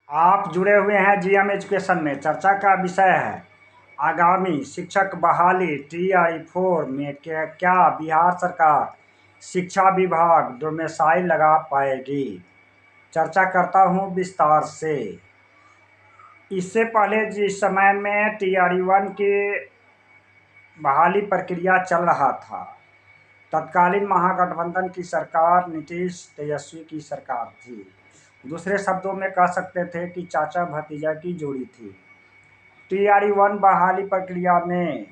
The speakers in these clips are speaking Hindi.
आप जुड़े हुए हैं जीएम एजुकेशन में। चर्चा का विषय है आगामी शिक्षक बहाली TRE-4 में क्या बिहार सरकार शिक्षा विभाग डोमेसाइल लगा पाएगी। चर्चा करता हूं विस्तार से। इससे पहले जिस समय में TRE-1 की बहाली प्रक्रिया चल रहा था, तत्कालीन महागठबंधन की सरकार नीतीश तेजस्वी की सरकार थी। दूसरे शब्दों में कह सकते थे कि चाचा भतीजा की जोड़ी थी। TRE-1 बहाली प्रक्रिया में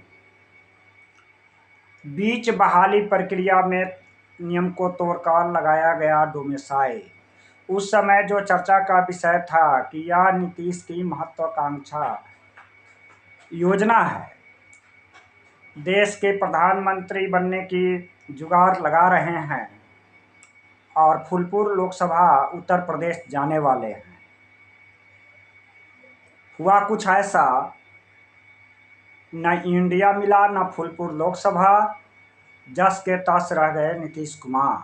बहाली प्रक्रिया में नियम को तोड़कर लगाया गया डोमेसाइल। उस समय जो चर्चा का विषय था कि यह नीतीश की महत्वाकांक्षा योजना है। देश के प्रधानमंत्री बनने की जुगाड़ लगा रहे हैं और फूलपुर लोकसभा उत्तर प्रदेश जाने वाले हैं। हुआ कुछ ऐसा, न इंडिया मिला न फूलपुर लोकसभा, जस के तस रह गए नीतीश कुमार।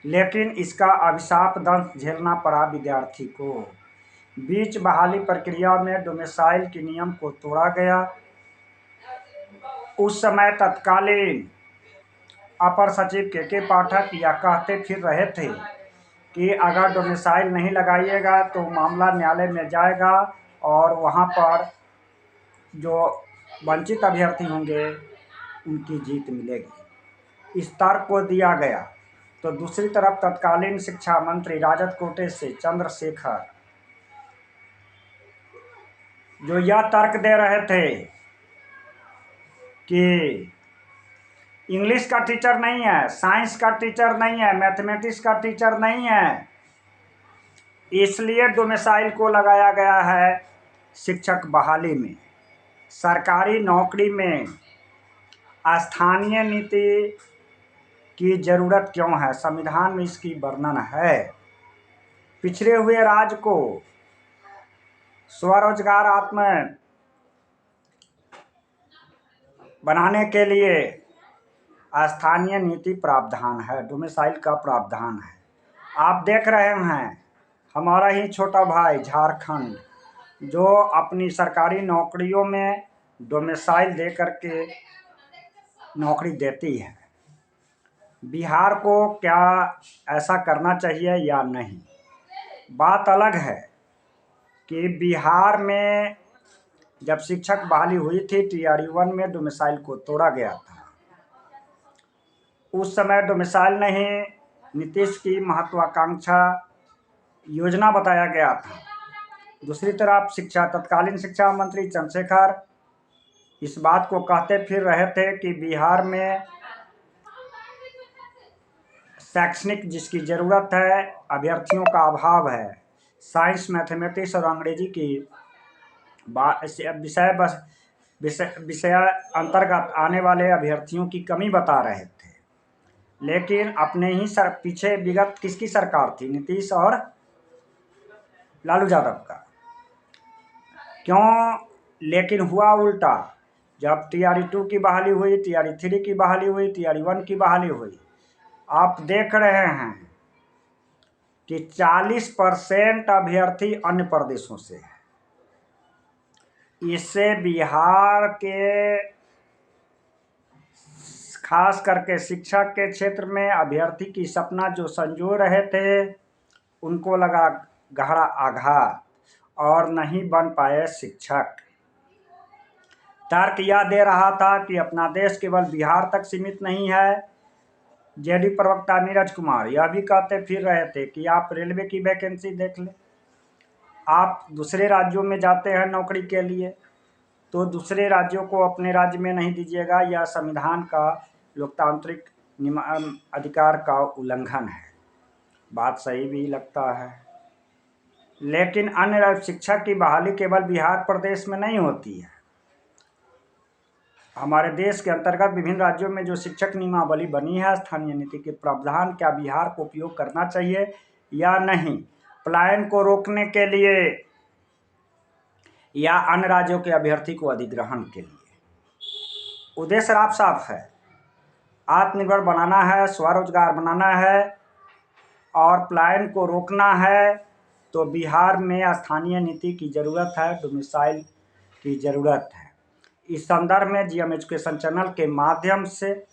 लेकिन इसका अभिशाप दंश झेलना पड़ा विद्यार्थी को। बहाली प्रक्रिया में डोमेसाइल के नियम को तोड़ा गया। उस समय तत्कालीन अपर सचिव के पाठक यह कहते फिर रहे थे कि अगर डोमेसाइल नहीं लगाइएगा तो मामला न्यायालय में जाएगा और वहां पर जो वंचित अभ्यर्थी होंगे उनकी जीत मिलेगी। इस तर्क को दिया गया। तो दूसरी तरफ तत्कालीन शिक्षा मंत्री राजद कोटे से चंद्रशेखर जो यह तर्क दे रहे थे कि इंग्लिश का टीचर नहीं है, साइंस का टीचर नहीं है, मैथमेटिक्स का टीचर नहीं है, इसलिए डोमेसाइल को लगाया गया है शिक्षक बहाली में। सरकारी नौकरी में स्थानीय नीति की जरूरत क्यों है, संविधान में इसकी वर्णन है। पिछड़े हुए राज्य को स्वरोजगार आत्म बनाने के लिए स्थानीय नीति प्रावधान है, डोमेसाइल का प्रावधान है। आप देख रहे हैं हमारा ही छोटा भाई झारखंड जो अपनी सरकारी नौकरियों में डोमेसाइल दे करके नौकरी देती है। बिहार को क्या ऐसा करना चाहिए या नहीं, बात अलग है कि बिहार में जब शिक्षक बहाली हुई थी TRE-1 में डोमेसाइल को तोड़ा गया था। उस समय डोमेसाइल नहीं, नीतीश की महत्वाकांक्षा योजना बताया गया था। दूसरी तरफ तत्कालीन शिक्षा मंत्री चंद्रशेखर इस बात को कहते फिर रहे थे कि बिहार में शैक्षणिक जिसकी जरूरत है, अभ्यर्थियों का अभाव है। साइंस, मैथमेटिक्स और अंग्रेजी की विषय अंतर्गत आने वाले अभ्यर्थियों की कमी बता रहे थे। लेकिन अपने ही पीछे विगत किसकी सरकार थी, नीतीश और लालू यादव का। क्यों? लेकिन हुआ उल्टा। जब TRE-2 की बहाली हुई, TRE-3 की बहाली हुई, TRE-1 की बहाली हुई, आप देख रहे हैं कि 40% अभ्यर्थी अन्य प्रदेशों से है। इससे बिहार के खास करके शिक्षक के क्षेत्र में अभ्यर्थी की सपना जो संजो रहे थे उनको लगा गहरा आघात और नहीं बन पाए शिक्षक। तर्क यह दे रहा था कि अपना देश केवल बिहार तक सीमित नहीं है। JD प्रवक्ता नीरज कुमार यह भी कहते फिर रहे थे कि आप रेलवे की वैकेंसी देख लें। आप दूसरे राज्यों में जाते हैं नौकरी के लिए तो दूसरे राज्यों को अपने राज्य में नहीं दीजिएगा, यह संविधान का लोकतांत्रिक अधिकार का उल्लंघन है। बात सही भी लगता है। लेकिन अन्य शिक्षक की बहाली केवल बिहार प्रदेश में नहीं होती है। हमारे देश के अंतर्गत विभिन्न राज्यों में जो शिक्षक नियमावली बनी है, स्थानीय नीति के प्रावधान क्या बिहार को उपयोग करना चाहिए या नहीं, पलायन को रोकने के लिए या अन्य राज्यों के अभ्यर्थी को अधिग्रहण के लिए। उद्देश्य साफ साफ है, आत्मनिर्भर बनाना है, स्वरोजगार बनाना है और पलायन को रोकना है। तो बिहार में स्थानीय नीति की ज़रूरत है, डोमिसाइल की ज़रूरत है। इस संदर्भ में जीएम एजुकेशन चैनल के माध्यम से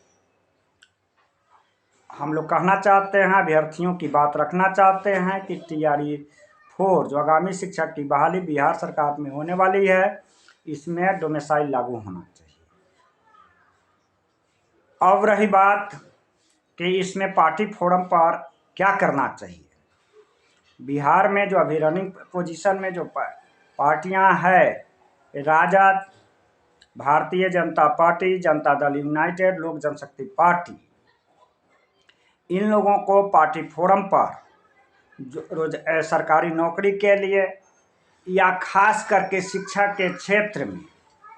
हम लोग कहना चाहते हैं, अभ्यर्थियों की बात रखना चाहते हैं कि TRE 4 जो आगामी शिक्षक की बहाली बिहार सरकार में होने वाली है, इसमें डोमिसाइल लागू होना चाहिए। अब रही बात कि इसमें पार्टी फोरम पर क्या करना चाहिए। बिहार में जो अभी रनिंग पोजीशन में जो पार्टियां हैं, राजद, भारतीय जनता पार्टी, जनता दल यूनाइटेड, लोक जनशक्ति पार्टी, इन लोगों को पार्टी फोरम पर रोज सरकारी नौकरी के लिए या खास करके शिक्षा के क्षेत्र में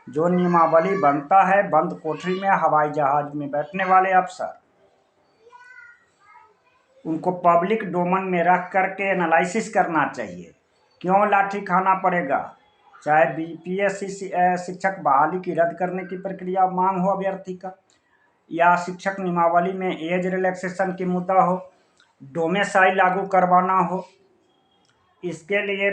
जो नियमावली बनता है, बंद कोठरी में हवाई जहाज में बैठने वाले अफसर, उनको पब्लिक डोमेन में रख करके एनालिसिस करना चाहिए। क्यों लाठी खाना पड़ेगा, चाहे BPSC शिक्षक बहाली की रद्द करने की प्रक्रिया मांग हो अभ्यर्थी का, या शिक्षक नियमावली में एज रिलैक्सेशन की मुद्दा हो, डोमिसाइल लागू करवाना हो। इसके लिए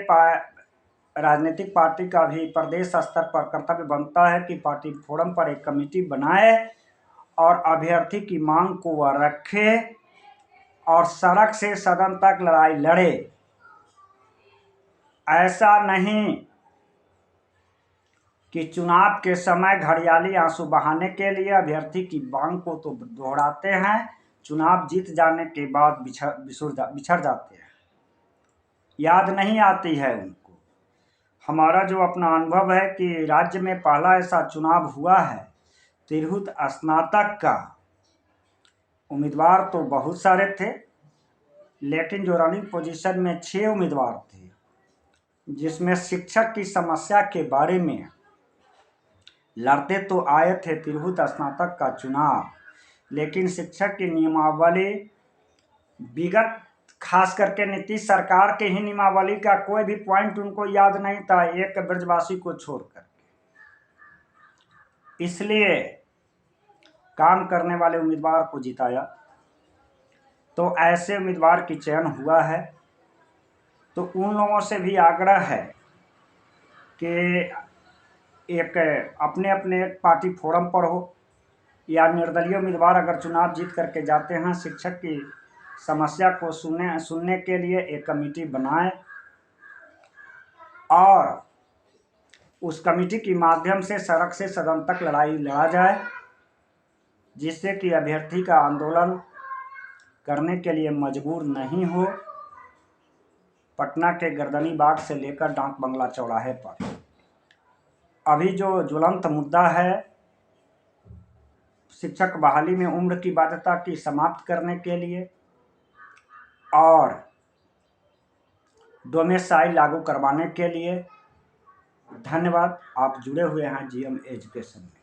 राजनीतिक पार्टी का भी प्रदेश स्तर पर कर्तव्य बनता है कि पार्टी फोरम पर एक कमेटी बनाए और अभ्यर्थी की मांग को वह रखे और सड़क से सदन तक लड़ाई लड़े। ऐसा नहीं कि चुनाव के समय घड़ियाली आंसू बहाने के लिए अभ्यर्थी की मांग को तो दोहराते हैं, चुनाव जीत जाने के बाद बिछड़ जाते हैं, याद नहीं आती है उनको। हमारा जो अपना अनुभव है कि राज्य में पहला ऐसा चुनाव हुआ है, तिरहुत स्नातक का उम्मीदवार तो बहुत सारे थे, लेकिन जो रनिंग पोजीशन में 6 उम्मीदवार थे, जिसमें शिक्षक की समस्या के बारे में लड़ते तो आए थे तिरहुत स्नातक का चुनाव, लेकिन शिक्षक की नियमावली विगत खास करके नीतीश सरकार के ही नियमावली का कोई भी पॉइंट उनको याद नहीं था, एक ब्रजवासी को छोड़कर। इसलिए काम करने वाले उम्मीदवार को जिताया। तो ऐसे उम्मीदवार की चयन हुआ है। तो उन लोगों से भी आग्रह है कि एक अपने अपने पार्टी फोरम पर हो या निर्दलीय उम्मीदवार अगर चुनाव जीत करके जाते हैं, शिक्षक की समस्या को सुनने के लिए एक कमेटी बनाए और उस कमेटी के माध्यम से सड़क से सदन तक लड़ाई लड़ा जाए, जिससे कि अभ्यर्थी का आंदोलन करने के लिए मजबूर नहीं हो। पटना के गर्दनी बाग से लेकर डाक बंगला चौराहे पर अभी जो ज्वलंत मुद्दा है, शिक्षक बहाली में उम्र की बाध्यता की समाप्त करने के लिए और डोमिसाइल लागू करवाने के लिए। धन्यवाद। आप जुड़े हुए हैं जीएम एजुकेशन में।